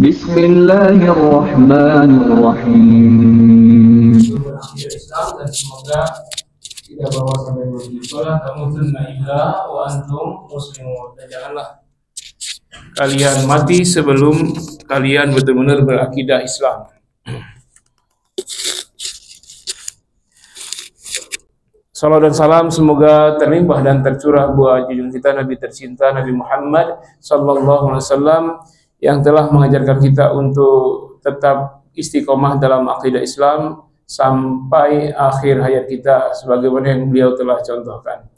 Bismillahirrahmanirrahim. Islam, dan semoga kita bawa sampai berjumpa tamutunna illa wa antum muslimun, dan janganlah kalian mati sebelum kalian benar-benar berakidah Islam. Salam dan salam semoga terlimpah dan tercurah buat junjungan kita Nabi tercinta Nabi Muhammad sallallahu alaihi wasallam yang telah mengajarkan kita untuk tetap istiqomah dalam akidah Islam sampai akhir hayat kita sebagaimana yang beliau telah contohkan.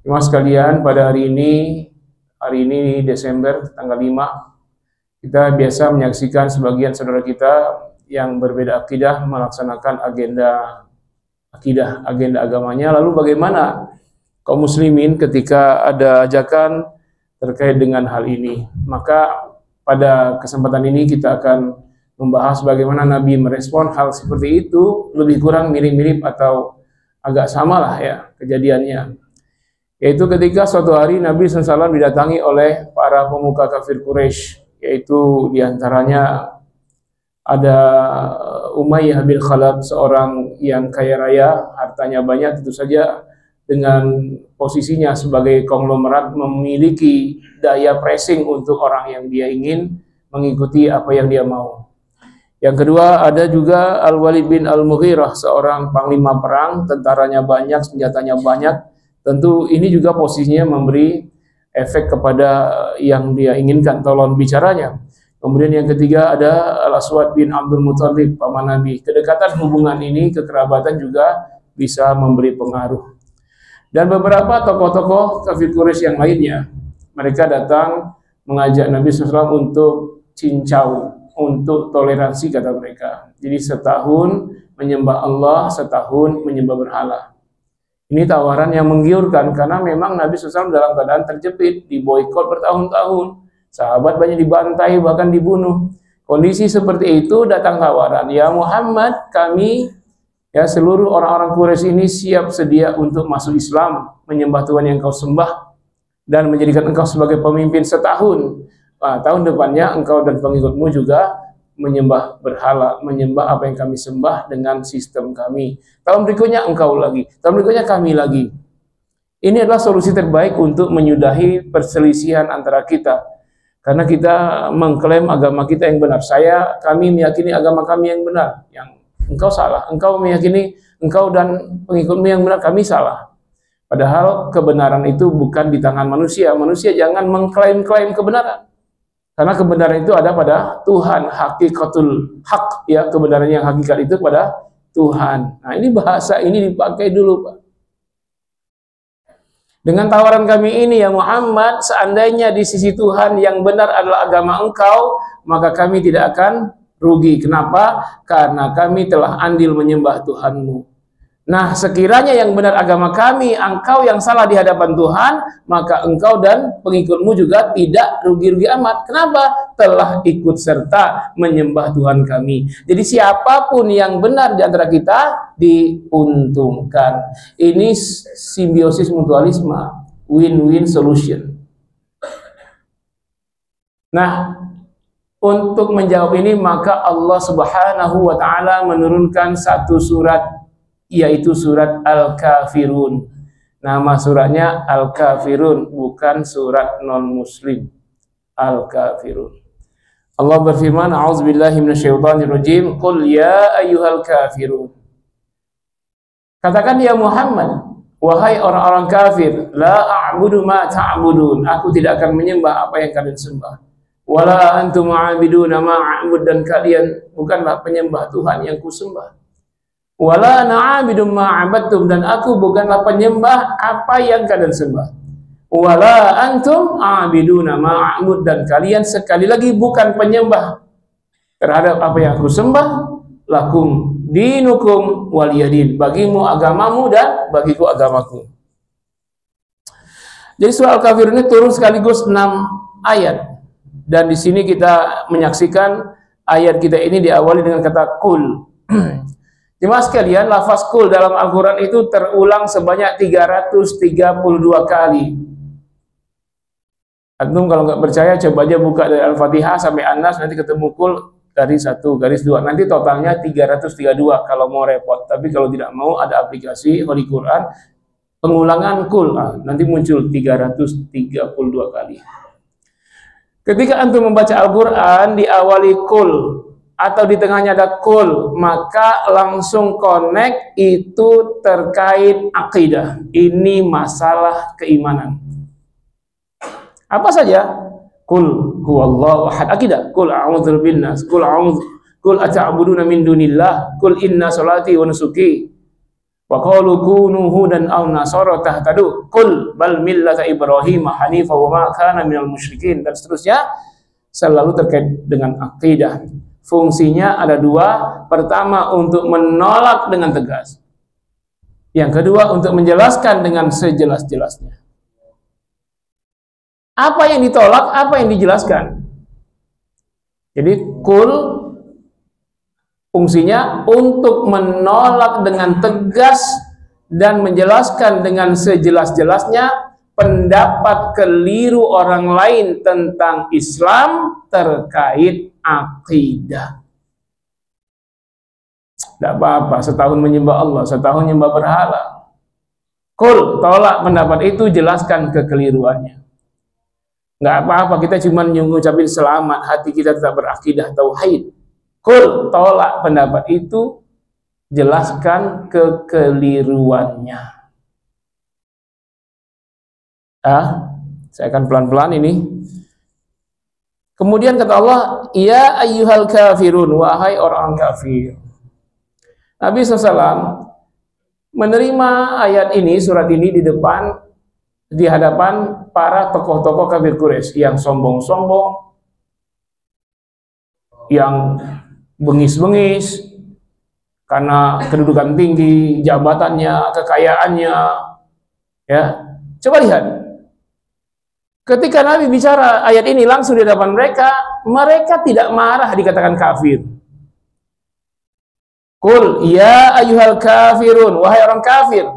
Jemaah sekalian, pada hari ini Desember tanggal 5, kita biasa menyaksikan sebagian saudara kita yang berbeda akidah melaksanakan agenda agamanya. Lalu bagaimana kaum muslimin ketika ada ajakan terkait dengan hal ini? Maka pada kesempatan ini kita akan membahas bagaimana Nabi merespon hal seperti itu, lebih kurang mirip-mirip atau agak sama lah ya kejadiannya. Yaitu ketika suatu hari Nabi SAW didatangi oleh para pemuka kafir Quraisy, yaitu diantaranya ada Umayyah bin Khalaf, seorang yang kaya raya, hartanya banyak, tentu saja dengan posisinya sebagai konglomerat memiliki daya pressing untuk orang yang dia ingin mengikuti apa yang dia mau. Yang kedua ada juga Al-Walid bin Al-Mughirah, seorang panglima perang, tentaranya banyak, senjatanya banyak. Tentu ini juga posisinya memberi efek kepada yang dia inginkan, lawan bicaranya. Kemudian yang ketiga ada Al-Aswad bin Abdul Muthalib, paman Nabi. Kedekatan hubungan ini, kekerabatan juga bisa memberi pengaruh. Dan beberapa tokoh-tokoh kafir Quraisy yang lainnya, mereka datang mengajak Nabi SAW untuk cincau, untuk toleransi, kata mereka. Jadi setahun menyembah Allah, setahun menyembah berhala. Ini tawaran yang menggiurkan karena memang Nabi SAW dalam keadaan terjepit, diboikot bertahun-tahun. Sahabat banyak dibantai, bahkan dibunuh. Kondisi seperti itu datang tawaran, ya Muhammad, kami, ya seluruh orang-orang Quraisy ini siap sedia untuk masuk Islam, menyembah Tuhan yang kau sembah, dan menjadikan engkau sebagai pemimpin setahun. Nah, tahun depannya engkau dan pengikutmu juga menyembah berhala, menyembah apa yang kami sembah dengan sistem kami. Tahun berikutnya engkau lagi, tahun berikutnya kami lagi. Ini adalah solusi terbaik untuk menyudahi perselisihan antara kita. Karena kita mengklaim agama kita yang benar. Kami meyakini agama kami yang benar. Yang engkau salah. Engkau meyakini engkau dan pengikutmu yang benar, kami salah. Padahal kebenaran itu bukan di tangan manusia. Manusia jangan mengklaim-klaim kebenaran. Karena kebenaran itu ada pada Tuhan, hakikatul hak, ya, kebenaran yang hakikat itu pada Tuhan. Nah, ini bahasa ini dipakai dulu, Pak. Dengan tawaran kami ini, ya Muhammad, seandainya di sisi Tuhan yang benar adalah agama engkau, maka kami tidak akan rugi. Kenapa? Karena kami telah andil menyembah Tuhanmu. Nah, sekiranya yang benar agama kami, engkau yang salah di hadapan Tuhan, maka engkau dan pengikutmu juga tidak rugi-rugi amat. Kenapa? Telah ikut serta menyembah Tuhan kami. Jadi siapapun yang benar di antara kita diuntungkan. Ini simbiosis mutualisme, win-win solution. Nah, untuk menjawab ini maka Allah Subhanahu wa taala menurunkan satu surat, yaitu surat Al-Kafirun. Nama suratnya Al-Kafirun, bukan surat non-muslim. Al-Kafirun. Allah berfirman, a'udzubillahi minasyaitonirrajim, qul ya ayyuhal kafirun. Katakan ya Muhammad, wahai orang-orang kafir, la a'budu ma ta'budun. Aku tidak akan menyembah apa yang kalian sembah. Wala antum a'biduna ma a'bud, dan kalian bukanlah penyembah Tuhan yang kusembah. Wala na'abidum ma'abattum, dan aku bukanlah penyembah apa yang kalian sembah. Wala antum a'biduna ma'abud, dan kalian sekali lagi bukan penyembah terhadap apa yang aku sembah. Lakum dinukum waliyadin, bagimu agamamu dan bagiku agamaku. Jadi surah Al-Kafirun ini turun sekaligus 6 ayat. Dan di sini kita menyaksikan ayat kita ini diawali dengan kata kul. Jemaah sekalian, lafaz kul dalam Al-Quran itu terulang sebanyak 332 kali. Antum kalau nggak percaya coba aja buka dari Al-Fatihah sampai An-Nas, nanti ketemu kul garis 1 garis 2, nanti totalnya 332 kalau mau repot. Tapi kalau tidak mau, ada aplikasi Holy Quran pengulangan kul, nanti muncul 332 kali. Ketika antum membaca Al-Quran diawali kul atau di tengahnya ada kul, maka langsung connect itu terkait akidah. Ini masalah keimanan. Apa saja? Kul huwallahu ahad, akidah. Kul a'udzu birabbin nas, kul ata'buduna min dunillah, kul inna sholati wa nusuki wa qalu kunu hudan aw nasara tahtadu, kul bal millata ibrahim hanifa wa ma kana minal musyrikin, dan seterusnya. Selalu terkait dengan akidah. Fungsinya ada dua. Pertama, untuk menolak dengan tegas. Yang kedua, untuk menjelaskan dengan sejelas-jelasnya. Apa yang ditolak, apa yang dijelaskan. Jadi kul fungsinya untuk menolak dengan tegas dan menjelaskan dengan sejelas-jelasnya pendapat keliru orang lain tentang Islam terkait akidah. Tidak apa-apa, setahun menyembah Allah, setahun menyembah berhala. Kul, tolak pendapat itu, jelaskan kekeliruannya. Nggak apa-apa, kita cuma mengucapin selamat, hati kita tetap berakidah tauhid. Kul, tolak pendapat itu, jelaskan kekeliruannya. Saya akan pelan-pelan ini. Kemudian kata Allah, ya ayyuhal kafirun, wahai orang kafir. Nabi SAW menerima ayat ini, surat ini di hadapan para tokoh-tokoh kafir Quraisy yang sombong-sombong, yang bengis-bengis karena kedudukan tinggi, jabatannya, kekayaannya. Ya, coba lihat. Ketika Nabi bicara ayat ini langsung di hadapan mereka, mereka tidak marah dikatakan kafir. Qul ya ayyuhal kafirun, wahai orang kafir.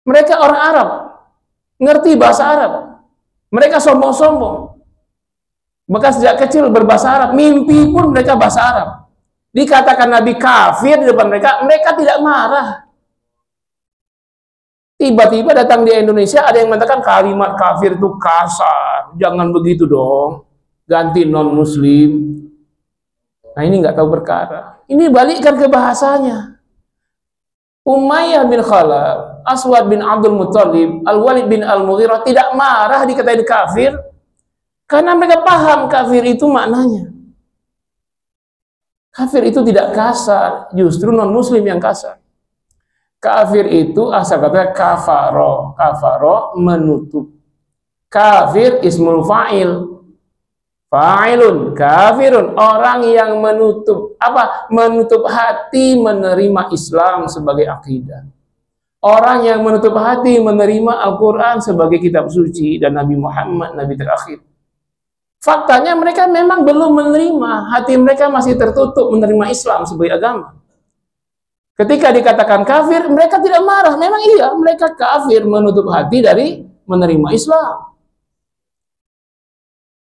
Mereka orang Arab, ngerti bahasa Arab. Mereka sombong-sombong. Bahkan sejak kecil berbahasa Arab, mimpi pun mereka bahasa Arab. Dikatakan Nabi kafir di depan mereka, mereka tidak marah. Tiba-tiba datang di Indonesia ada yang mengatakan kalimat kafir itu kasar, jangan begitu dong, ganti non-muslim. Nah ini nggak tahu perkara. Ini balikkan ke bahasanya. Umayyah bin Khalaf, Aswad bin Abdul Muttalib, Al-Walid bin Al-Mughirah tidak marah dikatain kafir karena mereka paham kafir itu maknanya. Kafir itu tidak kasar, justru non-muslim yang kasar. Kafir itu asal kata kafaro, kafaro menutup. Kafir ismul fa'il, fa'ilun, kafirun, orang yang menutup apa? Menutup hati menerima Islam sebagai akidah. Orang yang menutup hati menerima Al-Quran sebagai kitab suci dan Nabi Muhammad, Nabi terakhir. Faktanya mereka memang belum menerima, hati mereka masih tertutup menerima Islam sebagai agama. Ketika dikatakan kafir, mereka tidak marah. Memang iya, mereka kafir, menutup hati dari menerima Islam.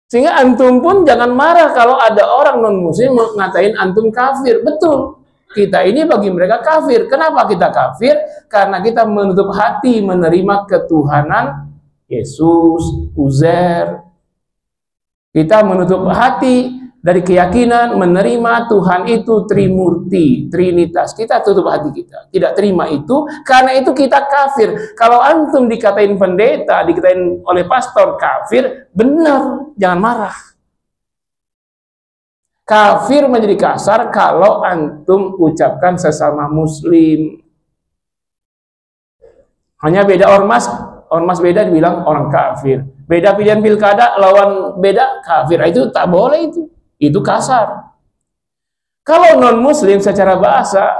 Sehingga antum pun jangan marah kalau ada orang non-muslim ngatain antum kafir. Betul, kita ini bagi mereka kafir. Kenapa kita kafir? Karena kita menutup hati menerima ketuhanan Yesus, Uzair. Kita menutup hati dari keyakinan menerima Tuhan itu Trimurti, Trinitas. Kita tutup hati kita, tidak terima itu, karena itu kita kafir. Kalau antum dikatain pendeta, dikatain oleh pastor kafir, benar, jangan marah. Kafir menjadi kasar kalau antum ucapkan sesama muslim. Hanya beda ormas, ormas beda dibilang orang kafir. Beda pilihan pilkada, lawan beda kafir. Itu tak boleh itu kasar. Kalau non-muslim secara bahasa,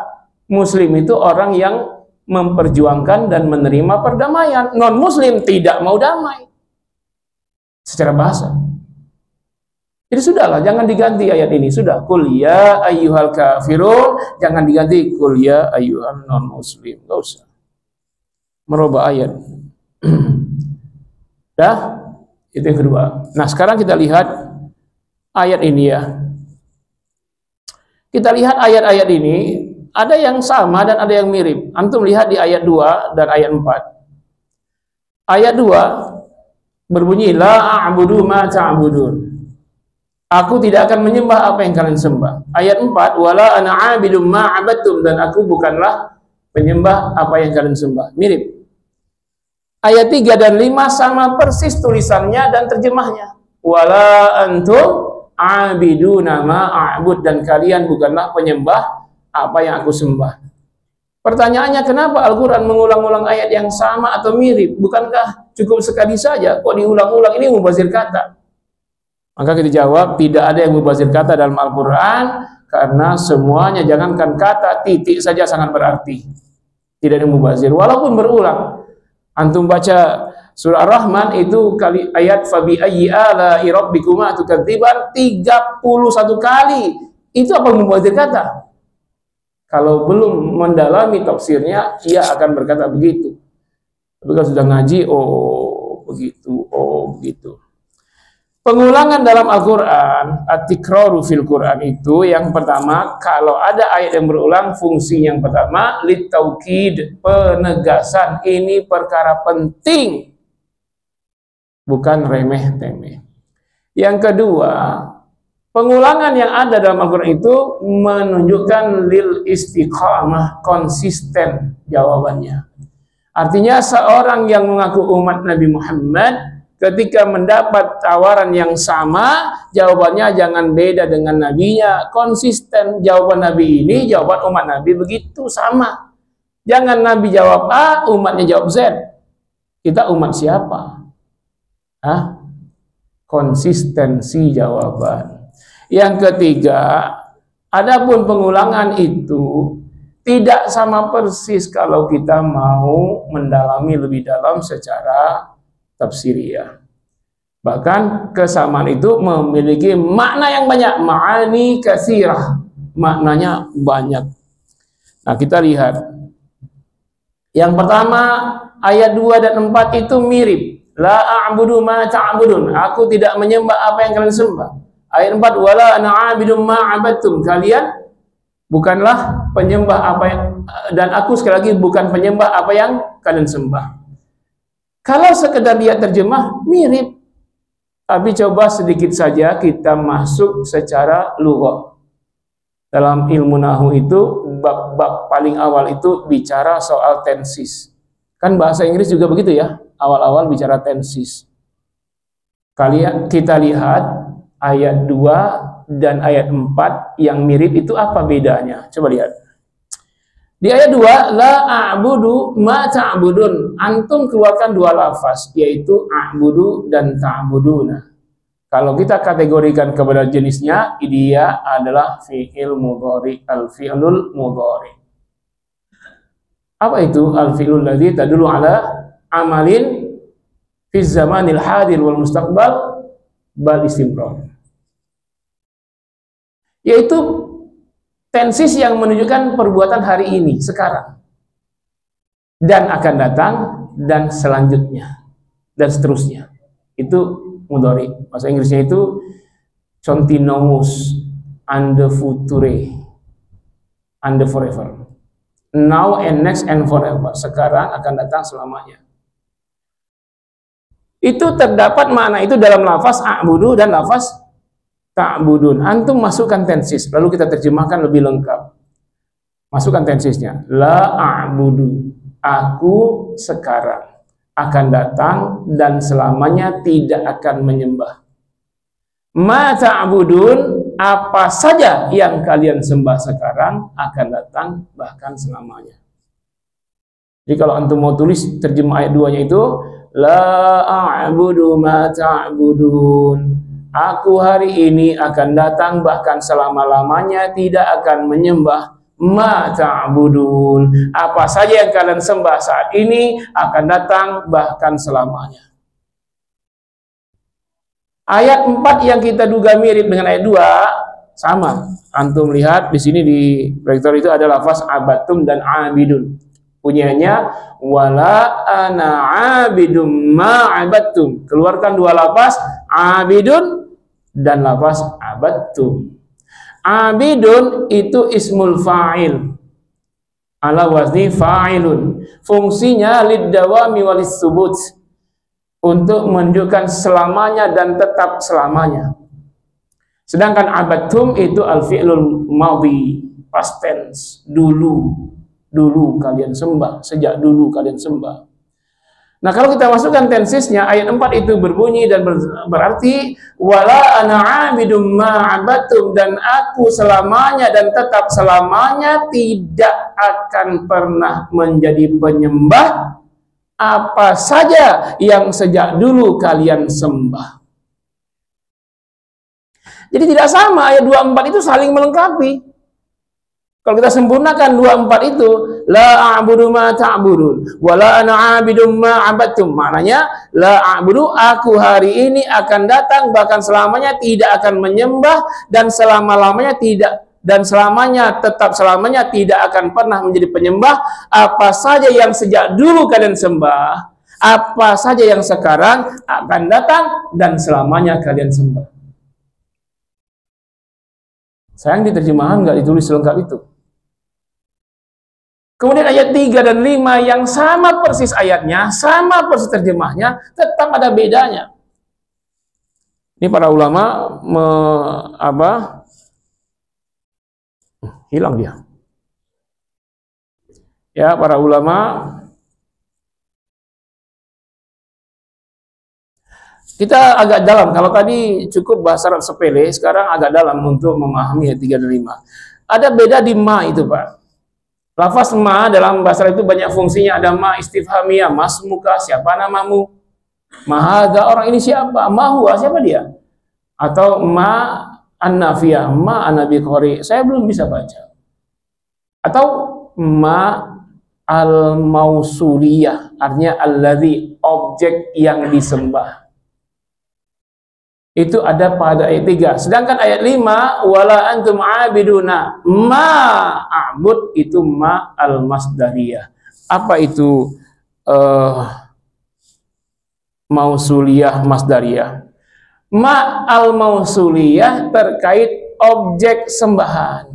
muslim itu orang yang memperjuangkan dan menerima perdamaian. Non-muslim tidak mau damai secara bahasa. Jadi sudahlah, jangan diganti ayat ini. Sudah, qul ya ayyuhal kafirun, jangan diganti qul ya ayyuhan non-muslim. Enggak usah merubah ayat. Dah. Itu yang kedua. Nah, sekarang kita lihat ayat ini ya. Kita lihat ayat-ayat ini, ada yang sama dan ada yang mirip. Antum lihat di ayat 2 dan ayat 4. Ayat 2 berbunyi, la a'budu ma ta'budun. Aku tidak akan menyembah apa yang kalian sembah. Ayat 4, wala ana 'abidum ma 'abadtum, dan aku bukanlah penyembah apa yang kalian sembah. Mirip. Ayat 3 dan 5 sama persis tulisannya dan terjemahnya. Wala antum 'abiduna ma a'bud, dan kalian bukanlah penyembah apa yang aku sembah. Pertanyaannya, kenapa Al-Quran mengulang-ulang ayat yang sama atau mirip? Bukankah cukup sekali saja? Kok diulang-ulang? Ini mubazir kata. Maka kita jawab, tidak ada yang mubazir kata dalam Al-Quran, karena semuanya, jangankan kata, titik saja sangat berarti. Tidak ada yang mubazir, walaupun berulang. Antum baca surah Ar-Rahman itu kali ayat fabi ayyi ala'i rabbikuma tukadziban 31 kali. Itu apa mubazir kata? Kalau belum mendalami tafsirnya, ia akan berkata begitu. Tapi kalau sudah ngaji, oh begitu, oh begitu. Pengulangan dalam Al-Quran, at-tikraru fil Quran itu, yang pertama, kalau ada ayat yang berulang, fungsi yang pertama, litaukid, penegasan. Ini perkara penting, bukan remeh-temeh. Yang kedua, pengulangan yang ada dalam Al-Quran itu menunjukkan lil istiqamah, konsisten jawabannya. Artinya seorang yang mengaku umat Nabi Muhammad, ketika mendapat tawaran yang sama, jawabannya jangan beda dengan nabinya, konsisten. Jawaban Nabi ini, jawaban umat Nabi begitu sama. Jangan Nabi jawab A, umatnya jawab Z. Kita umat siapa? Hah? Konsistensi jawaban. Yang ketiga, adapun pengulangan itu tidak sama persis kalau kita mau mendalami lebih dalam secara tafsiriyah. Bahkan kesamaan itu memiliki makna yang banyak, ma'ani katsirah, maknanya banyak. Nah, kita lihat. Yang pertama, ayat 2 dan 4 itu mirip. La a'budu ma ta'budun. Aku tidak menyembah apa yang kalian sembah. Ayat 4, wala ana 'abidum ma 'abadtum. Kalian bukanlah penyembah apa yang, dan aku sekali lagi bukan penyembah apa yang kalian sembah. Kalau sekedar lihat terjemah mirip, tapi coba sedikit saja kita masuk secara lughah. Dalam ilmu nahwu itu bab-bab paling awal itu bicara soal tensis. Kan bahasa Inggris juga begitu ya, awal-awal bicara tensis. Kita lihat ayat 2 dan ayat 4 yang mirip itu apa bedanya? Coba lihat. Di ayat 2, la a'budu ma ta'budun. Antum keluarkan dua lafaz, yaitu a'budu dan ta'buduna. Kalau kita kategorikan kepada jenisnya, dia adalah fi'il mudhari, al-fi'lul mudhari. Apa itu? Al-fi'lul ladzi tadullu ala amalin fi zamanil hadir wal mustaqbal bal istimrar. Yaitu tensis yang menunjukkan perbuatan hari ini, sekarang, dan akan datang, dan selanjutnya, dan seterusnya. Itu mudhari. Bahasa Inggrisnya itu continuous, and the future, and the forever. Now and next and forever. Sekarang, akan datang, selamanya. Itu terdapat makna itu dalam lafaz a'budu dan lafaz ta'budun. Antum masukkan tensis, lalu kita terjemahkan lebih lengkap. Masukkan tensisnya. La a'budu, aku sekarang, akan datang, dan selamanya tidak akan menyembah. Ma ta'budun, apa saja yang kalian sembah sekarang, akan datang, bahkan selamanya. Jadi kalau antum mau tulis terjemah ayat 2-nya itu, la a'budu ma ta'budun. Aku hari ini akan datang, bahkan selama-lamanya tidak akan menyembah ma ta'budun. Apa saja yang kalian sembah saat ini akan datang, bahkan selamanya. Ayat 4 yang kita duga mirip dengan ayat 2 sama. Antum lihat di sini di proyektor itu ada lafaz abatum dan abidun. Bunyinya wala ana abidum ma abadtum. Keluarkan dua lafaz abidun dan lafaz abadtum. Abidun itu ismul fa'il ala wazni fa'ilun. Fungsinya lid-dawami walis subut, untuk menunjukkan selamanya dan tetap selamanya. Sedangkan abadtum itu al-fi'lul madhi, past tense, dulu kalian sembah, sejak dulu kalian sembah. Nah, kalau kita masukkan tensisnya, ayat 4 itu berbunyi dan berarti wala ana abidum ma abadtum, dan aku selamanya dan tetap selamanya tidak akan pernah menjadi penyembah apa saja yang sejak dulu kalian sembah. Jadi tidak sama, ayat 24 itu saling melengkapi. Kalau kita sempurnakan 24 itu, la a'budu ma ta'budun wa la ana 'abidum ma 'abadtum. Maknanya la a'budu, aku hari ini akan datang bahkan selamanya tidak akan menyembah, dan selama-lamanya tidak, dan selamanya tetap selamanya tidak akan pernah menjadi penyembah apa saja yang sejak dulu kalian sembah, apa saja yang sekarang akan datang dan selamanya kalian sembah. Sayang di terjemahan nggak ditulis lengkap itu. Kemudian ayat 3 dan 5 yang sama persis ayatnya, sama persis terjemahnya, tetap ada bedanya. Ini para ulama hilang dia. Ya, para ulama kita agak dalam. Kalau tadi cukup bahasa Arab sepele, sekarang agak dalam untuk memahami ayat 3 dan 5. Ada beda di ma itu, Pak. Lafaz ma dalam bahasa Arab itu banyak fungsinya. Ada ma istifhamiyah, mas muka, siapa namamu? Mahadha, orang ini siapa? Mahua, siapa dia? Atau ma an-nafiyah, ma anabi qori, saya belum bisa baca. Atau ma al-mausuliyah, artinya alladzi, objek yang disembah. Itu ada pada ayat 3. Sedangkan ayat 5, wala antum abiduna ma a'bud, itu ma al-masdariyah. Apa itu mausuliyah masdariyah? Ma al-mausuliyah terkait objek sembahan.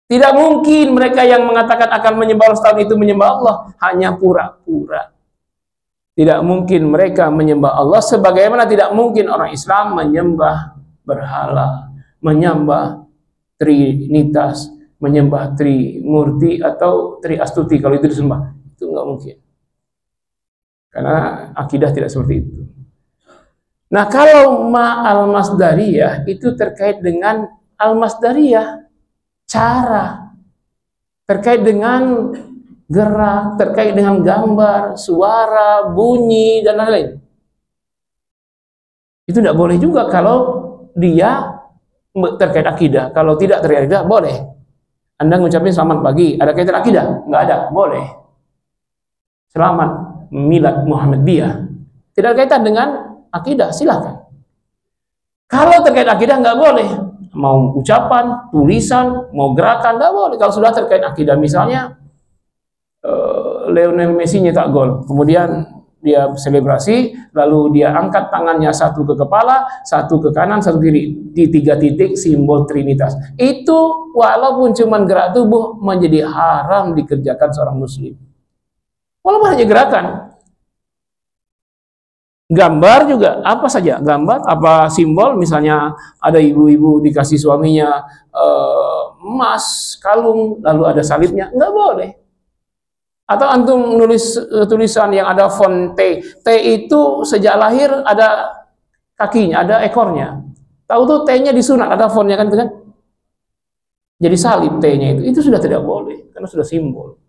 Tidak mungkin mereka yang mengatakan akan menyembah Allah setahun itu menyembah Allah, hanya pura-pura. Tidak mungkin mereka menyembah Allah sebagaimana tidak mungkin orang Islam menyembah berhala, menyembah Trinitas, menyembah Trimurti atau Tri Astuti. Kalau itu disembah, itu nggak mungkin. Karena akidah tidak seperti itu. Nah, kalau ma al-masdariyah itu terkait dengan al-masdariyah, cara, terkait dengan gerak, terkait dengan gambar, suara, bunyi, dan lain-lain. Itu tidak boleh juga kalau dia terkait akidah. Kalau tidak terkait akidah, boleh. Anda ngucapin selamat pagi, ada kaitan akidah? Nggak ada, boleh. Selamat milad Muhammadiyah, tidak ada kaitan dengan akidah, silakan. Kalau terkait akidah nggak boleh. Mau ucapan, tulisan, mau gerakan, nggak boleh. Kalau sudah terkait akidah, misalnya Lionel Messi nyetak gol, kemudian dia selebrasi, lalu dia angkat tangannya satu ke kepala, satu ke kanan, satu kiri, di 3 titik simbol Trinitas. Itu walaupun cuma gerak tubuh menjadi haram dikerjakan seorang muslim. Walaupun hanya gerakan. Gambar juga, apa saja, gambar, apa simbol, misalnya ada ibu-ibu dikasih suaminya emas, kalung, lalu ada salibnya, nggak boleh. Atau antum menulis tulisan yang ada font T. T itu sejak lahir ada kakinya, ada ekornya. Tahu tuh T-nya disunat, ada fontnya kan, itu kan? Jadi salib T-nya itu sudah tidak boleh, karena sudah simbol.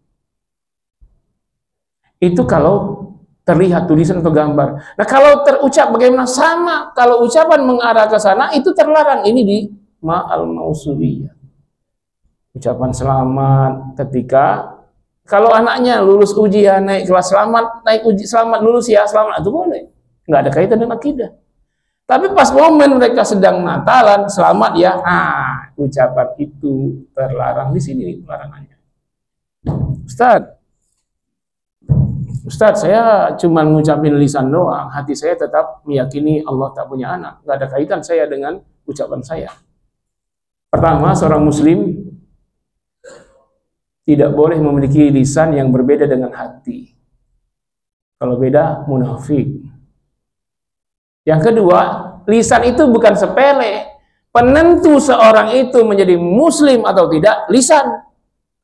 Itu kalau terlihat tulisan atau gambar. Nah, kalau terucap bagaimana? Sama. Kalau ucapan mengarah ke sana, itu terlarang. Ini di ma'al mausuliyah. Ucapan selamat ketika kalau anaknya lulus ujian, naik kelas selamat, naik uji selamat, lulus ya selamat, itu boleh. Nggak ada kaitan dengan akidah. Tapi pas momen mereka sedang Natalan, selamat ya, ucapan itu terlarang. Di sini larangannya. Ustadz, saya cuma ngucapin lisan doang, hati saya tetap meyakini Allah tak punya anak. Gak ada kaitan saya dengan ucapan saya. Pertama, seorang muslim tidak boleh memiliki lisan yang berbeda dengan hati. Kalau beda, munafik. Yang kedua, lisan itu bukan sepele. Penentu seorang itu menjadi muslim atau tidak, lisan.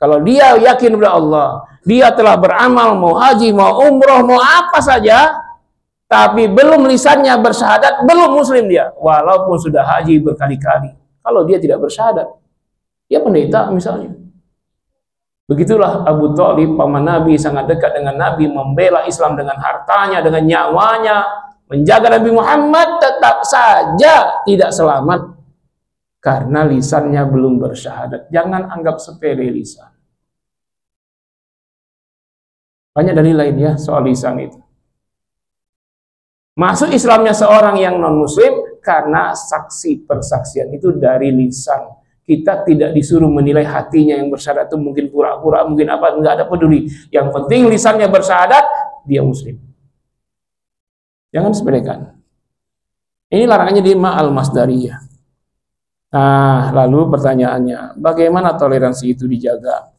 Kalau dia yakin kepada Allah, dia telah beramal, mau haji, mau umroh, mau apa saja, tapi belum lisannya bersyahadat, belum muslim dia. Walaupun sudah haji berkali-kali. Kalau dia tidak bersyahadat, dia pendeta misalnya. Begitulah Abu Thalib, paman Nabi, sangat dekat dengan Nabi, membela Islam dengan hartanya, dengan nyawanya, menjaga Nabi Muhammad, tetap saja tidak selamat karena lisannya belum bersyahadat. Jangan anggap sepele lisan. Banyak dalil lain ya soal lisan itu. Masuk Islamnya seorang yang non-muslim karena saksi persaksian itu dari lisan. Kita tidak disuruh menilai hatinya yang bersyahadat itu mungkin pura-pura, mungkin apa, enggak ada peduli. Yang penting lisannya bersyahadat, dia muslim. Jangan sepelekan. Ini larangannya di ma'al masdariyah. Nah, lalu pertanyaannya, bagaimana toleransi itu dijaga?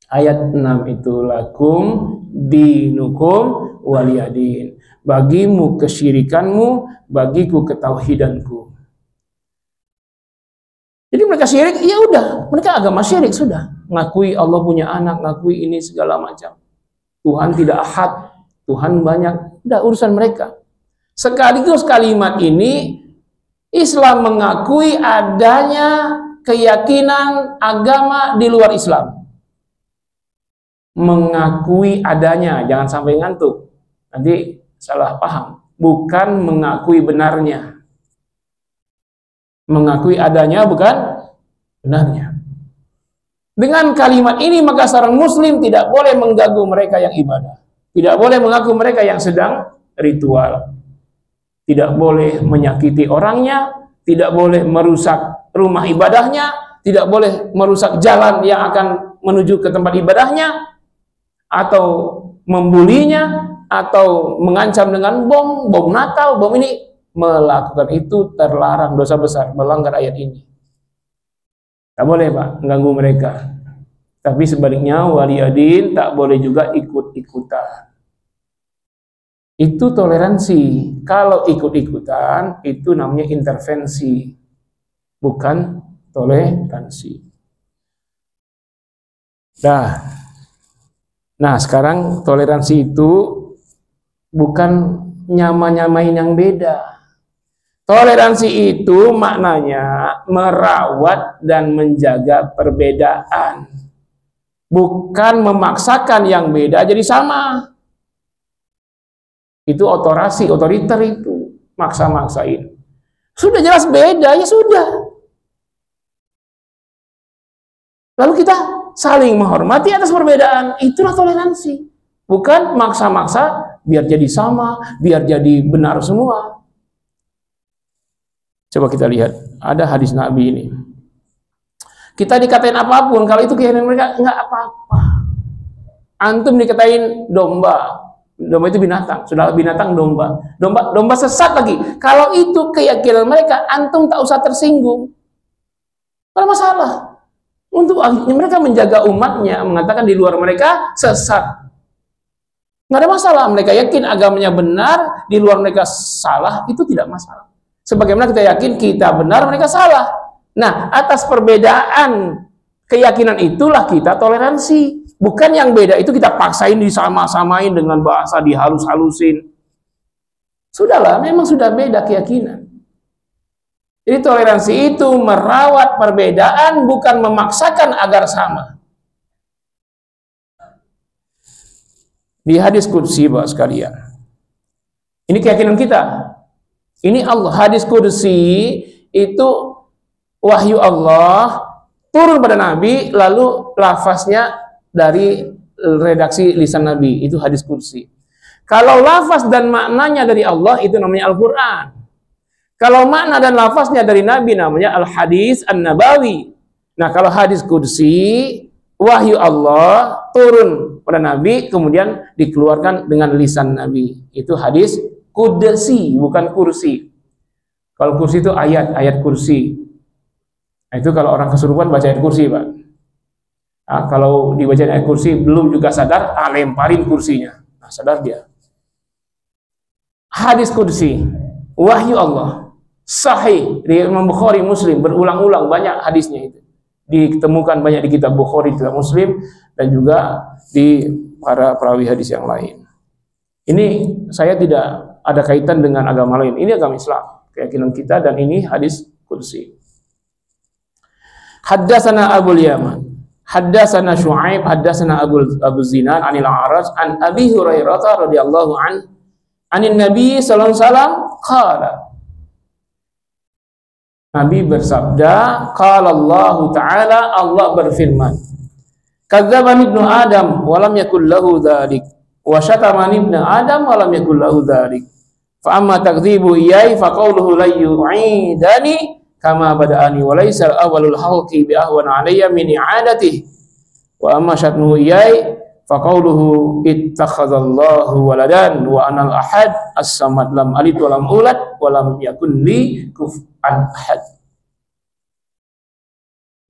Ayat 6 itu, lakum dinukum waliyadin. Bagimu kesyirikanmu, bagiku ketauhidanku. Jadi mereka syirik, ya udah, mereka agama syirik sudah. Ngakui Allah punya anak, ngakui ini segala macam. Tuhan tidak ahad, Tuhan banyak, udah urusan mereka. Sekaligus kalimat ini Islam mengakui adanya keyakinan agama di luar Islam. Mengakui adanya, jangan sampai ngantuk. Nanti salah paham. Bukan mengakui benarnya. Mengakui adanya bukan benarnya. Dengan kalimat ini maka seorang muslim tidak boleh mengganggu mereka yang ibadah. Tidak boleh mengaku mereka yang sedang ritual. Tidak boleh menyakiti orangnya, tidak boleh merusak rumah ibadahnya, tidak boleh merusak jalan yang akan menuju ke tempat ibadahnya, atau membulinya, atau mengancam dengan bom Natal, bom ini. Melakukan itu terlarang, dosa besar, melanggar ayat ini. Tak boleh Pak, mengganggu mereka. Tapi sebaliknya waliyadin tak boleh juga ikut-ikutan. Itu toleransi. Kalau ikut-ikutan itu namanya intervensi, bukan toleransi. Nah sekarang toleransi itu bukan nyama-nyamain yang beda. Toleransi itu maknanya merawat dan menjaga perbedaan, bukan memaksakan yang beda jadi sama. Itu otoriter itu, maksa-maksain. Sudah jelas beda, ya sudah. Lalu kita saling menghormati atas perbedaan, itulah toleransi. Bukan maksa-maksa biar jadi sama, biar jadi benar semua. Coba kita lihat, ada hadis Nabi ini. Kita dikatain apapun, kalau itu keyakinan mereka, enggak apa-apa. Antum dikatain domba. Domba itu binatang, sudah binatang domba. Domba sesat lagi. Kalau itu keyakinan mereka, antum tak usah tersinggung. Tidak masalah. Untuk mereka menjaga umatnya, mengatakan di luar mereka sesat. Nggak ada masalah. Mereka yakin agamanya benar, di luar mereka salah, itu tidak masalah. Sebagaimana kita yakin kita benar, mereka salah. Nah, atas perbedaan keyakinan itulah kita toleransi. Bukan yang beda itu kita paksain disama-samain dengan bahasa dihalus-halusin. Sudahlah, memang sudah beda keyakinan. Jadi toleransi itu merawat perbedaan, bukan memaksakan agar sama. Di hadis qudsi Bapak sekalian, ini keyakinan kita. Ini Allah, hadis qudsi itu wahyu Allah turun pada Nabi, lalu lafaznya dari redaksi lisan Nabi, itu hadis qudsi. Kalau lafaz dan maknanya dari Allah, itu namanya Al-Quran. Kalau makna dan lafaznya dari Nabi, namanya Al-Hadis An-Nabawi. Nah, kalau hadis qudsi, wahyu Allah turun pada Nabi, kemudian dikeluarkan dengan lisan Nabi. Itu hadis qudsi, bukan kursi. Kalau kursi itu ayat kursi. Nah, itu kalau orang kesurupan baca ayat kursi, Pak. Nah, kalau dibaca ayat kursi belum juga sadar, lemparin kursinya. Nah, sadar dia. Hadis qudsi, wahyu Allah, sahih di Imam Bukhari, Muslim, berulang-ulang banyak hadisnya itu. Ditemukan banyak di kitab Bukhari, kitab Muslim, dan juga di para perawi hadis yang lain. Ini saya tidak ada kaitan dengan agama lain. Ini agama Islam, keyakinan kita, dan ini hadis qudsi. Haddatsana Abul Yaman, haddatsana Syu'aib, haddatsana Abu Zinad anil A'raj an Abi Hurairah radhiyallahu anin Nabi sallallahu alaihi wasallam qala. Nabi bersabda, qala Allah Ta'ala, Allah berfirman, kadzdzabani ibnu Adam wa lam yakul lahu dzalik, wa syatamani ibnu Adam wa lam yakul lahu dzalik. Fa amma takdzibu iyai fa qawluhu la yu'idani kama bada'ani wa laysa awwalul halqi bi ahwan alayya min i'adatihi. Wa amma syatmuhu iyai fa qawluhu ittakhadallahu waladan wa anal ahad as-samad lam alid wa lam ulad wa lam yakun li kufuwan ahad.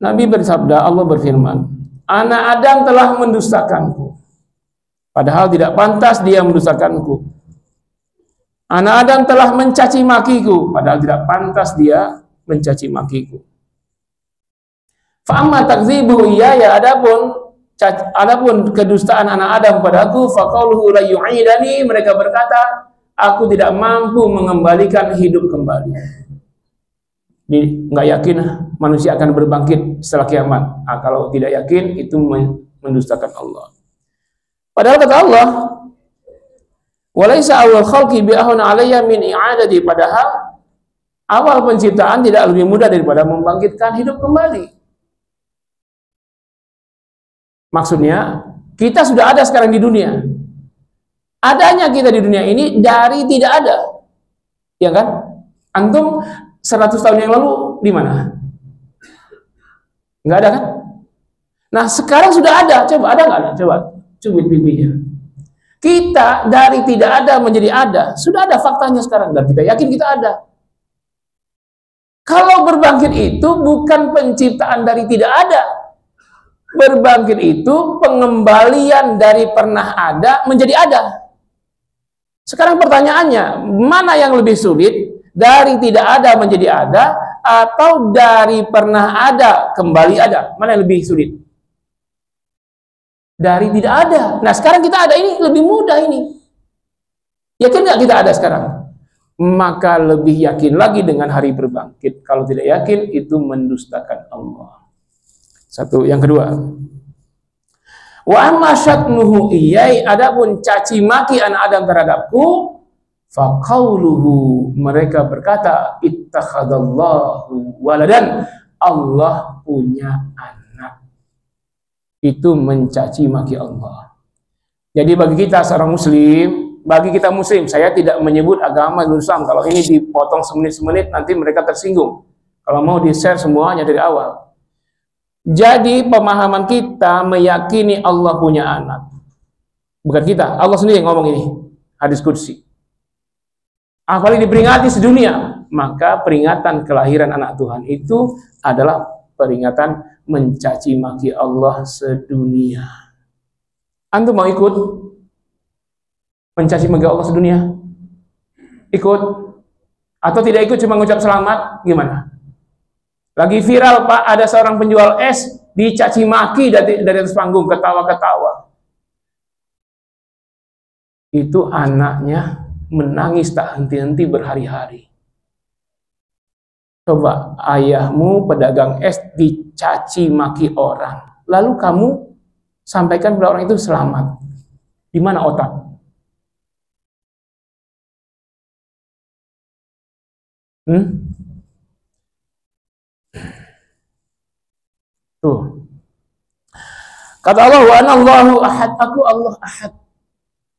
Nabi bersabda, Allah berfirman, anak Adam telah mendustakanku, padahal tidak pantas dia mendustakanku. Anak Adam telah mencaci makiku, padahal tidak pantas dia mencaci makiku. Fa amma takdzibu iyaya, adapun kedustaan anak Adam padaku, fa qauluhu la yu'idani, mereka berkata, aku tidak mampu mengembalikan hidup kembali. Ini nggak yakin manusia akan berbangkit setelah kiamat. Nah, kalau tidak yakin itu mendustakan Allah. Padahal kata Allah, walaysa awal khalqi bi ahwana alayya min i'adati, padahal awal penciptaan tidak lebih mudah daripada membangkitkan hidup kembali. Maksudnya, kita sudah ada sekarang di dunia. Adanya kita di dunia ini dari tidak ada. Ya kan? Antum 100 tahun yang lalu di mana? Enggak ada kan? Nah, sekarang sudah ada. Coba ada enggak ada? Coba cubit pipinya. Kita dari tidak ada menjadi ada. Sudah ada faktanya sekarang dan kita yakin kita ada. Kalau berbangkit itu bukan penciptaan dari tidak ada. Berbangkit itu pengembalian dari pernah ada menjadi ada. Sekarang pertanyaannya, mana yang lebih sulit? Dari tidak ada menjadi ada, atau dari pernah ada kembali ada? Mana yang lebih sulit? Dari tidak ada. Nah, sekarang kita ada, ini lebih mudah ini. Yakin nggak kita ada sekarang? Maka lebih yakin lagi dengan hari berbangkit. Kalau tidak yakin, itu mendustakan Allah. Satu. Yang kedua, wa amma syatmuhu iyai, adapun caci maki anak Adam terhadapku, fa qauluhu, mereka berkata, ittakhadallahu waladan, Allah punya anak. Itu mencaci maki Allah. Jadi bagi kita seorang muslim, bagi kita muslim, saya tidak menyebut agama Islam. Kalau ini dipotong semenit-semenit nanti mereka tersinggung. Kalau mau di-share semuanya dari awal. Jadi pemahaman kita meyakini Allah punya anak. Bukan kita, Allah sendiri yang ngomong ini. Hadis qudsi. Apalagi diperingati sedunia, maka peringatan kelahiran anak Tuhan itu adalah peringatan mencaci maki Allah sedunia. Antum mau ikut mencaci maki Allah sedunia? Ikut? Atau tidak ikut cuma ngucap selamat? Gimana? Lagi viral, Pak, ada seorang penjual es dicaci maki dari atas panggung, ketawa-ketawa. Itu anaknya menangis tak henti-henti berhari-hari. Coba ayahmu pedagang es dicaci maki orang, lalu kamu sampaikan kepada orang itu selamat. Di mana otak? Tuh. Kata Allah, wa anallahu ahad, aku Allah ahad,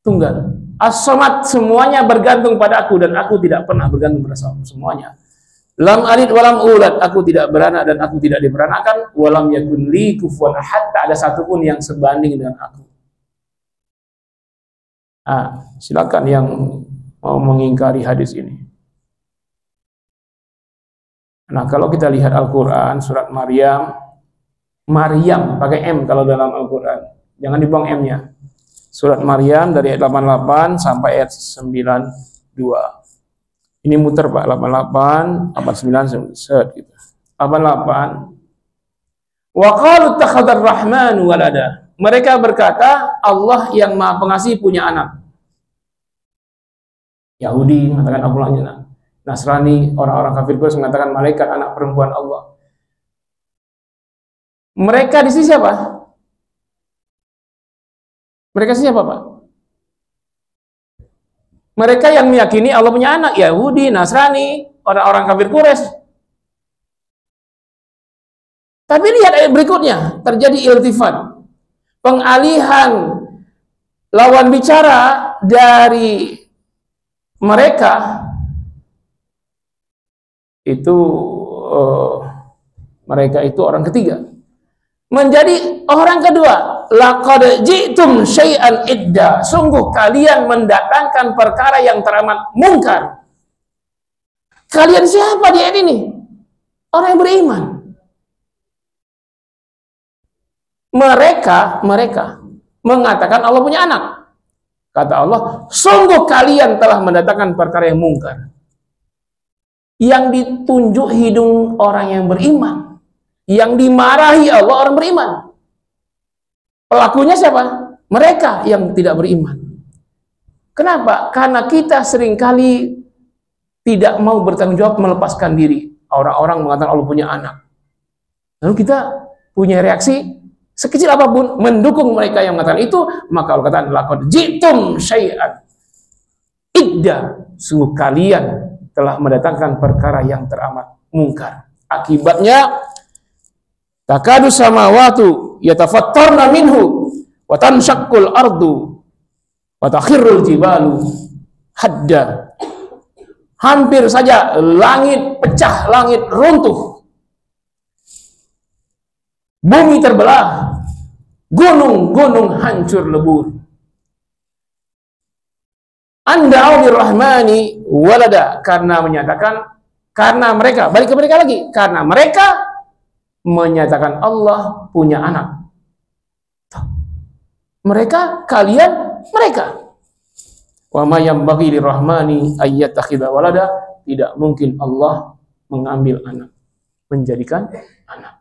tunggal. As-samad, semuanya bergantung pada aku dan aku tidak pernah bergantung pada semuanya. Lam alid walam ulad, aku tidak beranak dan aku tidak diberanakkan. Walam yakun li kufuwan ahad, tak ada satupun yang sebanding dengan aku. Silakan yang mau mengingkari hadis ini. Nah, kalau kita lihat Al-Quran, surat Maryam, Maryam pakai M kalau dalam Al-Quran, jangan dibuang M-nya. Surat Maryam dari ayat 88 sampai ayat 92. Ini muter Pak, 88, 89, set gitu. 88. Wa qalu ittakhadar rahmanu walada. Mereka berkata, Allah yang Maha Pengasih punya anak. Yahudi mengatakan Allah punya anak. Nasrani, orang-orang kafir Quraisy mengatakan malaikat anak perempuan Allah. Mereka di sini siapa? Mereka siapa, Pak? Mereka yang meyakini Allah punya anak, Yahudi, Nasrani, orang-orang kafir Quraisy. Tapi lihat ayat berikutnya, terjadi iltifat, pengalihan lawan bicara dari mereka itu orang ketiga menjadi orang kedua. Laqad ji'tum syai'an idda, sungguh kalian mendatangkan perkara yang teramat mungkar. Kalian siapa di ayat ini? Orang yang beriman. Mereka mengatakan Allah punya anak. Kata Allah, sungguh kalian telah mendatangkan perkara yang mungkar. Yang ditunjuk hidung orang yang beriman, yang dimarahi Allah orang beriman. Pelakunya siapa? Mereka yang tidak beriman. Kenapa? Karena kita seringkali tidak mau bertanggung jawab melepaskan diri. Orang-orang mengatakan Allah punya anak. Lalu kita punya reaksi sekecil apapun mendukung mereka yang mengatakan itu, maka Allah katakan laqad ji'tum syai'an idda, sungguh kalian telah mendatangkan perkara yang teramat mungkar. Akibatnya takadu samawatu yatafattarna minhu wa tanshaqqul ardu wa takhirrul jibalu hadda. Hampir saja langit pecah, langit runtuh, bumi terbelah, gunung-gunung hancur lebur. Anda'u lirrahmani walada, karena mereka, balik ke mereka lagi, karena mereka menyatakan Allah punya anak. Mereka, kalian, mereka. Wa ma yanbaghi lirrahmani ayyattakhidha walada, tidak mungkin Allah mengambil anak, menjadikan anak.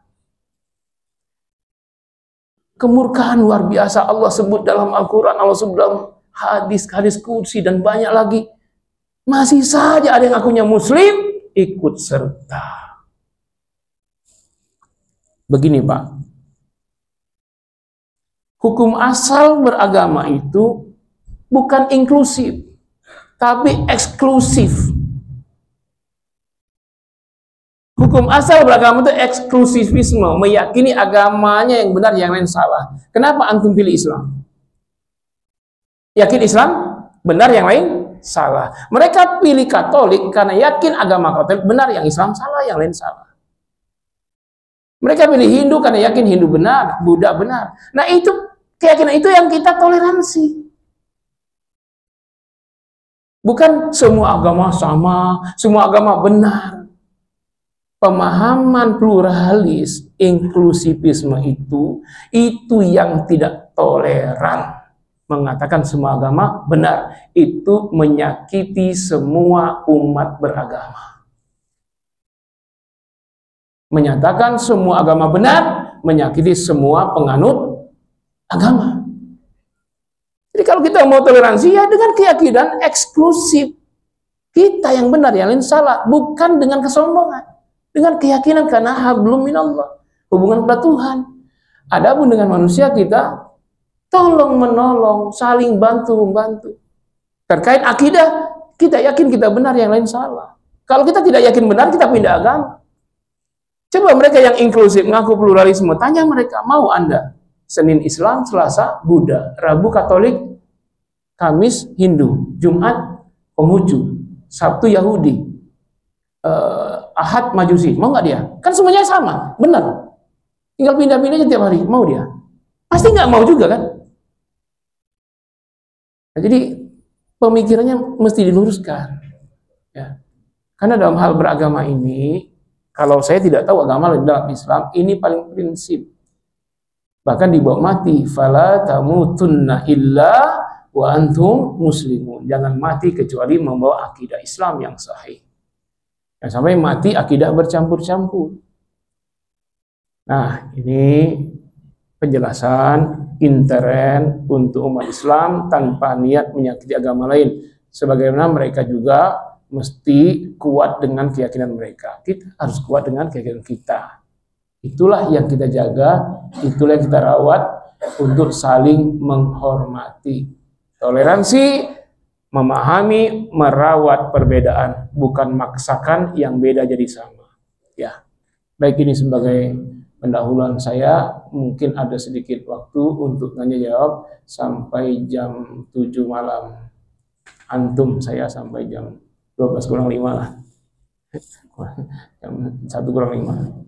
Kemurkaan luar biasa Allah sebut dalam Al-Quran, Allah sebut dalam hadis kursi dan banyak lagi. Masih saja ada yang ngakunya muslim ikut serta. Begini Pak, hukum asal beragama itu bukan inklusif, tapi eksklusif. Hukum asal beragama itu eksklusivisme, meyakini agamanya yang benar, yang lain salah. Kenapa antum pilih Islam? Yakin Islam benar, yang lain salah. Mereka pilih Katolik karena yakin agama Katolik benar, yang Islam salah, yang lain salah. Mereka pilih Hindu karena yakin Hindu benar, Buddha benar. Nah itu, keyakinan itu yang kita toleransi. Bukan semua agama sama, semua agama benar. Pemahaman pluralis, inklusivisme itu yang tidak toleran. Mengatakan semua agama benar, itu menyakiti semua umat beragama. Menyatakan semua agama benar, menyakiti semua penganut agama. Jadi kalau kita mau toleransi, ya dengan keyakinan eksklusif. Kita yang benar, yang lain salah. Bukan dengan kesombongan. Dengan keyakinan karena hablum minallah, hubungan kepada Tuhan. Adapun dengan manusia kita tolong menolong, saling bantu-membantu. Terkait akidah, kita yakin kita benar, yang lain salah. Kalau kita tidak yakin benar, kita pindah agama. Coba mereka yang inklusif, ngaku pluralisme, tanya mereka, mau Anda Senin Islam, Selasa Buddha, Rabu Katolik, Kamis Hindu, Jumat Konghucu, Sabtu Yahudi, Ahad Majusi, mau nggak dia? Kan semuanya sama, benar. Tinggal pindah-pindah aja tiap hari, mau dia? Pasti nggak mau juga kan? Nah, jadi pemikirannya mesti diluruskan. Ya. Karena dalam hal beragama ini, kalau saya tidak tahu agama dalam Islam, ini paling prinsip. Bahkan dibawa mati, fala tamutunna illa wa antum muslimun. Jangan mati kecuali membawa akidah Islam yang sahih. Nah, sampai mati akidah bercampur-campur. Nah, ini penjelasan intern untuk umat Islam tanpa niat menyakiti agama lain. Sebagaimana mereka juga mesti kuat dengan keyakinan mereka. Kita harus kuat dengan keyakinan kita. Itulah yang kita jaga, itulah yang kita rawat untuk saling menghormati. Toleransi, memahami, merawat perbedaan, bukan maksakan yang beda jadi sama. Ya, baik, ini sebagai pendahuluan saya. Mungkin ada sedikit waktu untuk tanya jawab sampai jam 7 malam. Antum saya sampai jam 12 kurang 5 lah. Jam 1 kurang 5.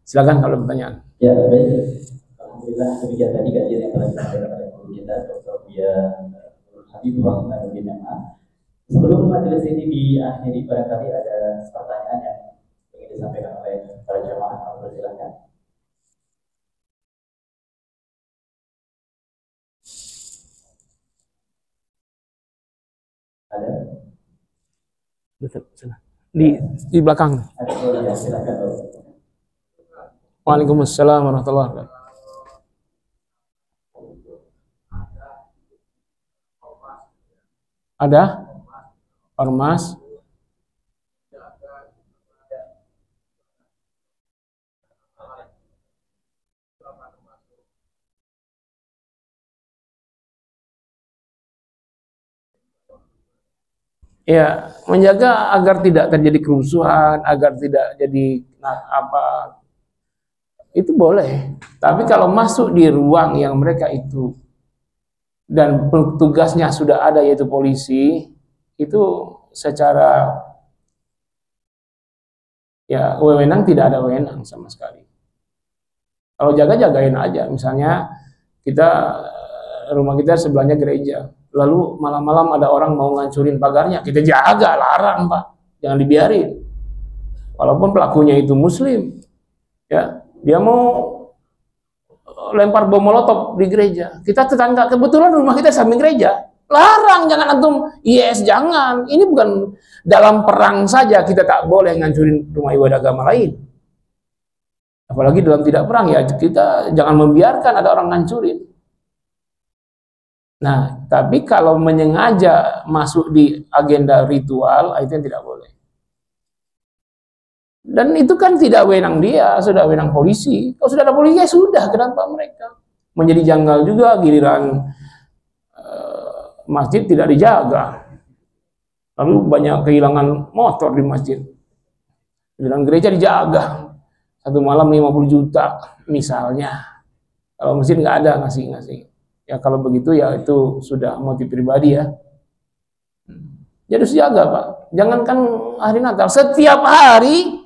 Silakan kalau pertanyaan. Ya, baik. Alhamdulillah demikian tadi kajian yang telah disampaikan oleh guru kita Dr. Buya Habibur Rahman bin Yahya. Sebelum majelis ini diakhiri, barangkali ada pertanyaan yang ingin disampaikan oleh para jamaah. Silakan. Ada? Di belakang. Ada, ya, silakan. Waalaikumsalam warahmatullahi wabarakatuh. Ada? Ormas? Ya, menjaga agar tidak terjadi kerusuhan, agar tidak jadi itu boleh. Tapi kalau masuk di ruang yang mereka itu dan tugasnya sudah ada yaitu polisi, itu secara ya wewenang tidak ada wewenang sama sekali. Kalau jaga-jagain aja, misalnya rumah kita sebelahnya gereja, lalu malam-malam ada orang mau ngancurin pagarnya, kita jaga, larang Pak, jangan dibiarin. Walaupun pelakunya itu muslim, ya, dia mau lempar bom molotov di gereja, kita tetangga, kebetulan rumah kita samping gereja, larang, jangan antum, yes, jangan. Ini bukan dalam perang saja kita tak boleh ngancurin rumah ibadah agama lain. Apalagi dalam tidak perang, ya kita jangan membiarkan ada orang ngancurin. Nah, tapi kalau menyengaja masuk di agenda ritual, itu yang tidak boleh. Dan itu kan tidak wewenang dia, sudah wewenang polisi. Kalau sudah ada polisi, ya sudah, kenapa mereka? Menjadi janggal juga giliran masjid tidak dijaga. Lalu banyak kehilangan motor di masjid. Giliran gereja dijaga. Satu malam 50 juta misalnya. Kalau masjid nggak ada ngasih-ngasih. Ya kalau begitu ya itu sudah motif pribadi ya. Jadi harus jaga Pak. Jangankan hari Natal, setiap hari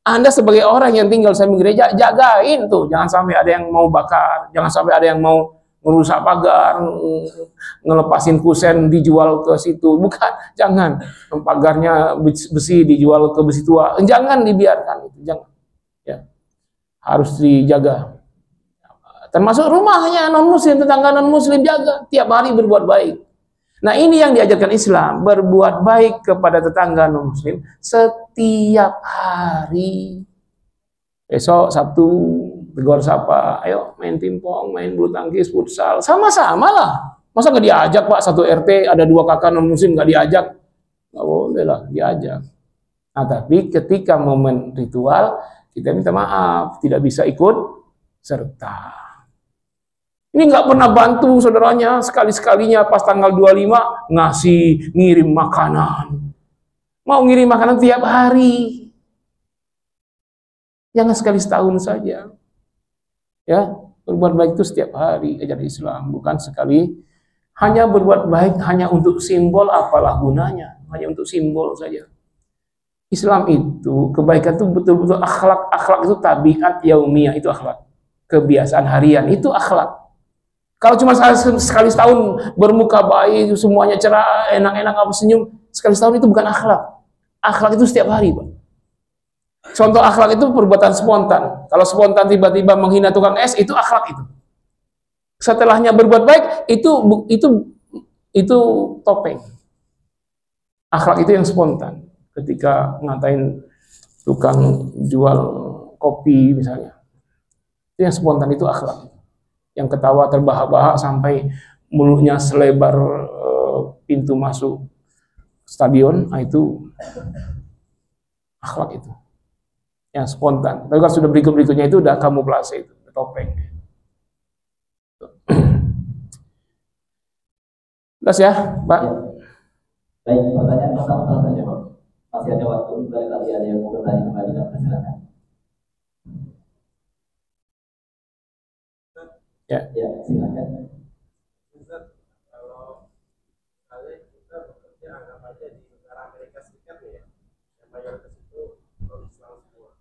Anda sebagai orang yang tinggal samping gereja, jagain tuh. Jangan sampai ada yang mau bakar, jangan sampai ada yang mau merusak pagar, ngelepasin kusen dijual ke situ. Bukan, jangan. Pagarnya besi dijual ke besi tua. Jangan dibiarkan itu, jangan. Ya. Harus dijaga. Termasuk rumahnya non-muslim, tetangga non-muslim, jaga. Tiap hari berbuat baik. Nah ini yang diajarkan Islam, berbuat baik kepada tetangga non-muslim setiap hari. Besok Sabtu, tegur sapa, ayo main pingpong, main bulu tangkis, futsal, sama-sama lah. Masa nggak diajak Pak, satu RT ada 2 kakak non-muslim nggak diajak? Nggak boleh lah, diajak. Nah tapi ketika momen ritual, kita minta maaf, tidak bisa ikut serta. Ini nggak pernah bantu saudaranya, sekali-sekalinya pas tanggal 25 ngirim makanan. Mau ngirim makanan tiap hari. Jangan sekali setahun saja. Ya, berbuat baik itu setiap hari, ajaran Islam, bukan sekali. Hanya berbuat baik hanya untuk simbol, apalah gunanya? Hanya untuk simbol saja. Islam itu kebaikan itu betul-betul akhlak. Akhlak itu tabiat yaumiyah, itu akhlak. Kebiasaan harian itu akhlak. Kalau cuma sekali setahun bermuka baik, semuanya cerah, enak-enak, apa senyum, sekali setahun itu bukan akhlak. Akhlak itu setiap hari, Pak. Contoh akhlak itu perbuatan spontan. Kalau spontan tiba-tiba menghina tukang es, itu akhlak itu. Setelahnya berbuat baik, itu topeng. Akhlak itu yang spontan. Ketika ngatain tukang jual kopi misalnya, itu yang spontan, itu akhlak. Yang ketawa terbahak-bahak sampai mulutnya selebar pintu masuk stadion, itu akhlak itu. Yang spontan. Tapi kalau sudah berikutnya itu udah kamuflase, itu topeng. Jelas ya, Pak? Ya. Baik, pertanyaan pertama saja, Pak. Masih ada waktu, barangkali ada yang mau bertanya kembali, dan silakan. Ya, silakan. Kalau kita bekerja anggap aja di negara Amerika Serikat ya, yang mayoritas itu Islam semua.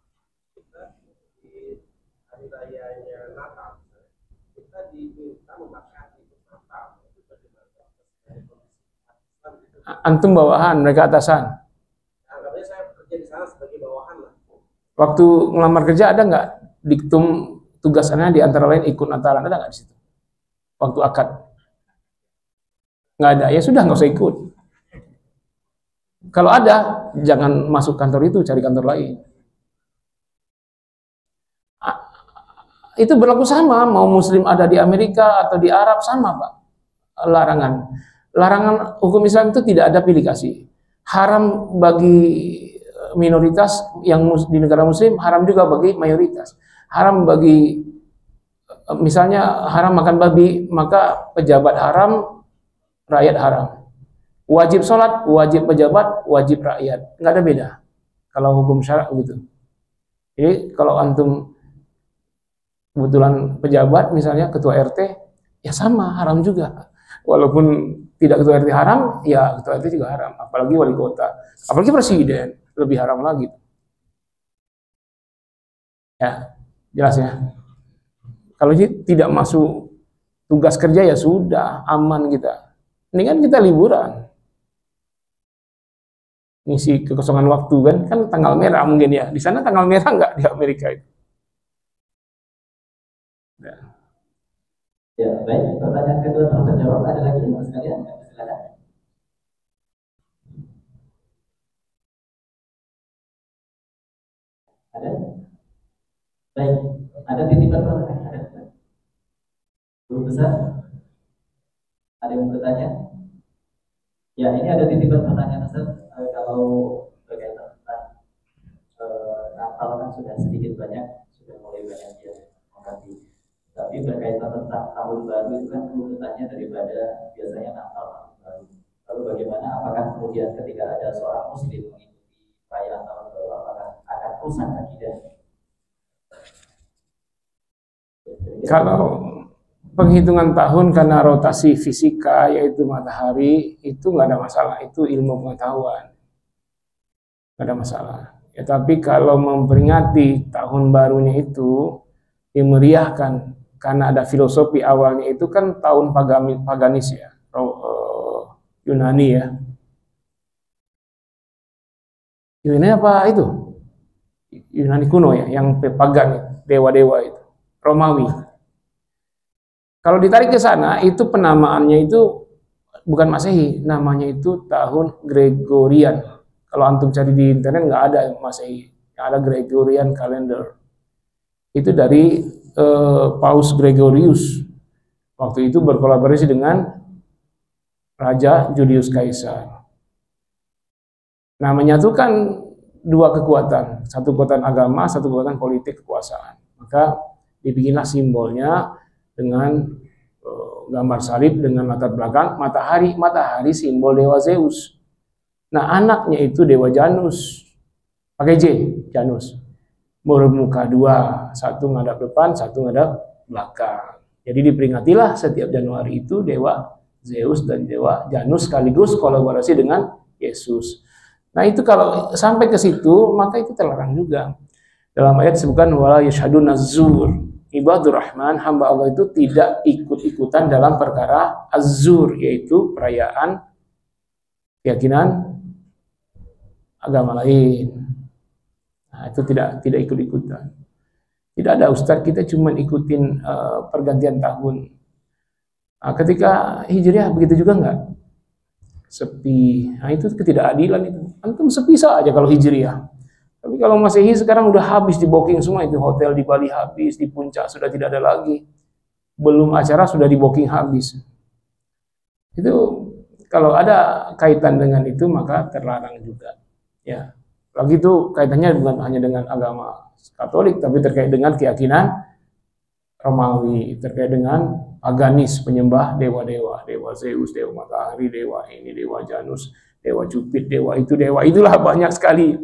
Kita di hari rayanya Natal, kita diminta memakai atribut Natal. Itu bagaimana? Antum bawahan, mereka atasan. Anggapnya saya bekerja di sana sebagai bawahan lah. Waktu ngelamar kerja ada nggak diktum tugasannya di antara lain ikut Natalan, ada nggak di situ? Waktu akad? Nggak ada, ya sudah nggak usah ikut. Kalau ada, jangan masuk kantor itu, cari kantor lain. Itu berlaku sama, mau Muslim ada di Amerika atau di Arab sama, Pak. Larangan hukum Islam itu tidak ada pilih kasih. Haram bagi minoritas yang di negara Muslim, haram juga bagi mayoritas. Haram bagi, misalnya haram makan babi, maka pejabat haram, rakyat haram. Wajib sholat, wajib pejabat, wajib rakyat. Nggak ada beda. Kalau hukum syarak begitu. Jadi kalau antum kebetulan pejabat, misalnya ketua RT, ya sama, haram juga. Walaupun tidak ketua RT haram, ya ketua RT juga haram. Apalagi wali kota, apalagi presiden, lebih haram lagi. Ya. Jelas ya. Kalau tidak masuk tugas kerja ya sudah, aman kita. Ini kan kita liburan. Ngisi kekosongan waktu kan tanggal merah mungkin ya. Di sana tanggal merah nggak di Amerika itu? Ya, baik. Pertanyaan kedua telah terjawab. Ada lagi Mas sekalian? Silakan. Ada? Baik. Ada titipan pertanyaan? Ada? Guru besar? Ada yang bertanya? Ya, ini ada titipan pertanyaan, Ustaz. Kalau berkaitan tentang Natal kan sudah sedikit banyak, sudah mulai banyak yang mengerti. Tapi berkaitan tentang tahun baru itu kan urutannya daripada biasanya Natal tahun baru. Lalu bagaimana? Apakah kemudian ketika ada seorang Muslim mengikuti perayaan tahun baru, apakah akan rusak akidah? Kalau penghitungan tahun karena rotasi fisika yaitu matahari itu nggak ada masalah, itu ilmu pengetahuan, nggak ada masalah. Ya tapi kalau memperingati tahun barunya itu dimeriahkan karena ada filosofi awalnya itu kan tahun paganis ya, Yunani ya. Yunani apa itu? Yunani kuno ya, yang pagan, dewa-dewa itu, Romawi. Kalau ditarik ke sana, itu penamaannya itu bukan Masehi, namanya itu tahun Gregorian. Kalau antum cari di internet nggak ada Masehi, yang ada Gregorian calendar. Itu dari Paus Gregorius. Waktu itu berkolaborasi dengan Raja Julius Caesar. Nah, menyatukan dua kekuatan, satu kekuatan agama, satu kekuatan politik kekuasaan. Maka dibikinlah simbolnya dengan gambar salib dengan latar belakang matahari. Matahari simbol dewa Zeus. Nah, anaknya itu dewa Janus. Pakai J, Janus. Bermuka dua, satu ngadap depan, satu ngadap belakang. Jadi diperingatilah setiap Januari itu dewa Zeus dan dewa Janus sekaligus kolaborasi dengan Yesus. Nah itu kalau sampai ke situ maka itu terlarang juga. Dalam ayat disebutkan wala yashhaduna zur. Ibadur Rahman, hamba Allah itu tidak ikut-ikutan dalam perkara az-zur, yaitu perayaan keyakinan agama lain. Nah, itu tidak ikut-ikutan. Tidak ada ustadz, kita cuma ikutin pergantian tahun. Nah, ketika Hijriah begitu juga enggak? Sepi. Nah, itu ketidakadilan itu. Antum sepi saja kalau Hijriah. Tapi kalau Masehi sekarang udah habis di booking semua, itu hotel di Bali habis, di puncak sudah tidak ada lagi. Belum acara sudah di booking habis. Itu kalau ada kaitan dengan itu maka terlarang juga. Ya. Lagi itu kaitannya bukan hanya dengan agama Katolik, tapi terkait dengan keyakinan Romawi, terkait dengan paganis, penyembah dewa-dewa, dewa Zeus, dewa matahari, dewa ini, dewa Janus, dewa Cupid, dewa itu, dewa itulah banyak sekali.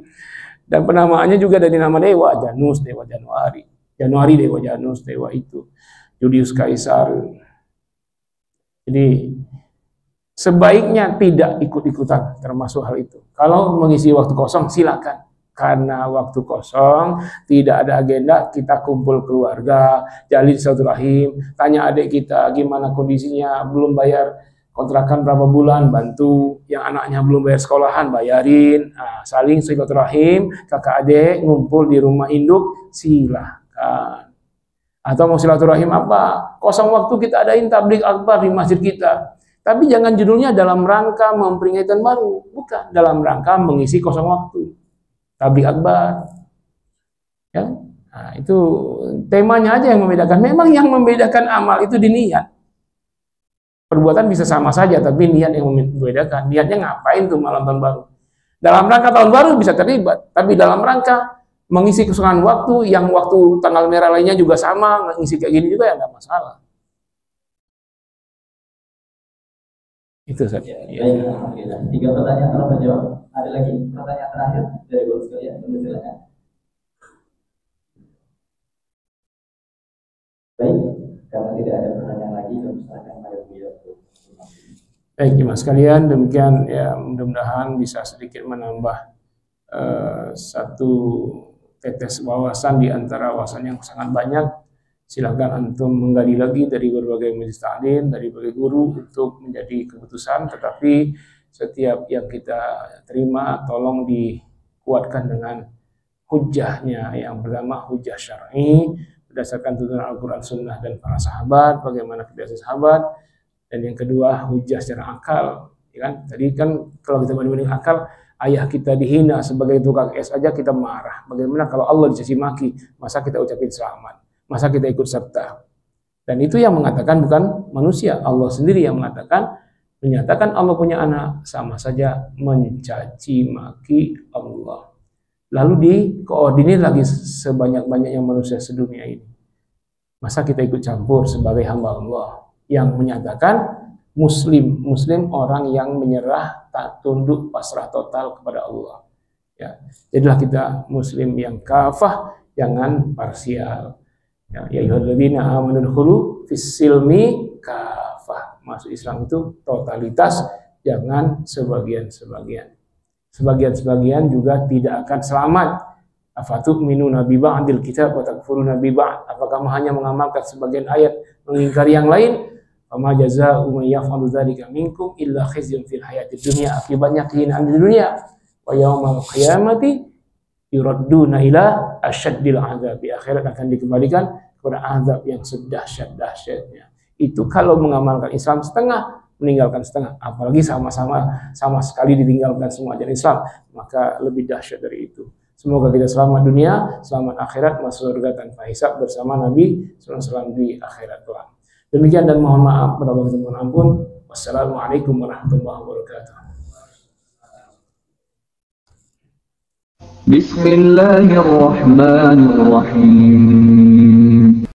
Dan penamaannya juga dari nama dewa, Janus, dewa Januari, Januari dewa Janus, dewa itu, Julius Caesar. Jadi sebaiknya tidak ikut-ikutan termasuk hal itu. Kalau mengisi waktu kosong silakan. Karena waktu kosong, tidak ada agenda, kita kumpul keluarga, jalin silaturahim, tanya adik kita gimana kondisinya, belum bayar kontrakan berapa bulan, bantu, yang anaknya belum bayar sekolahan, bayarin, nah, saling silaturahim, kakak adik ngumpul di rumah induk, silahkan. Atau mau silaturahim apa? Kosong waktu kita adain tabligh akbar di masjid kita. Tapi jangan judulnya dalam rangka memperingati tahun baru, bukan, dalam rangka mengisi kosong waktu. Tabligh akbar, ya, nah, itu temanya aja yang membedakan. Memang yang membedakan amal itu di niat. Perbuatan bisa sama saja, tapi niat yang membedakan. Niatnya ngapain tuh malam tahun baru? Dalam rangka tahun baru bisa terlibat, tapi dalam rangka mengisi kosongan waktu, yang waktu tanggal merah lainnya juga sama, mengisi kayak gini juga ya nggak masalah. Itu saja. Ya, baik, alhamdulillah. 3 pertanyaan telah terjawab. Ada lagi pertanyaan terakhir dari Bapak sekalian? Silakan. Baik, karena tidak ada pertanyaan lagi, kami serahkan pada beliau. Baik, jemaah sekalian, demikian ya, mudah-mudahan bisa sedikit menambah satu tetes wawasan di antara wawasan yang sangat banyak. Silakan antum menggali lagi dari berbagai majelis ta'lim, dari berbagai guru untuk menjadi keputusan, tetapi setiap yang kita terima tolong dikuatkan dengan hujahnya. Yang pertama hujah syar'i berdasarkan tuntunan Al-Quran, Sunnah dan para sahabat, bagaimana kebiasaan sahabat. Dan yang kedua hujah secara akal, ya kan? Tadi kan kalau kita banding akal, ayah kita dihina sebagai tukang es aja kita marah. Bagaimana kalau Allah dicaci maki, masa kita ucapin selamat? Masa kita ikut serta? Dan itu yang mengatakan bukan manusia, Allah sendiri yang mengatakan, menyatakan Allah punya anak, sama saja mencaci maki Allah. Lalu dikoordinir lagi sebanyak-banyaknya manusia sedunia ini. Masa kita ikut campur sebagai hamba Allah yang menyatakan muslim orang yang menyerah, tak tunduk, pasrah total kepada Allah. Ya, jadilah kita muslim yang kafah, jangan parsial. Ya ayyuhalladzina amanu dkhulu fis-silmi kafah. Masuk Islam itu totalitas, jangan sebagian-sebagian. Sebagian-sebagian juga tidak akan selamat. Afatu'minuna bi ba'dil kitab wa takfuruna bi ba'd. Apakah kamu hanya mengamalkan sebagian ayat, mengingkari yang lain? Fama jazaa'u man yaf'alu dzalika minkum illa khizyun fil hayatid dunya. Akibatnya kehinaan di dunia. Wa yaumal qiyamati yuradduna ila asyaddil azab. Di akhirat akan dikembalikan kepada azab yang sedahsyat-dahsyatnya. Itu kalau mengamalkan Islam setengah, meninggalkan setengah. Apalagi sama sekali ditinggalkan semua ajaran Islam, maka lebih dahsyat dari itu. Semoga kita selamat dunia, selamat akhirat, masuk surga tanpa hisab bersama Nabi SAW di akhirat kelak. Demikian dan mohon maaf pada waktu mohon ampun. Wassalamualaikum warahmatullahi wabarakatuh. Bismillahirrahmanirrahim.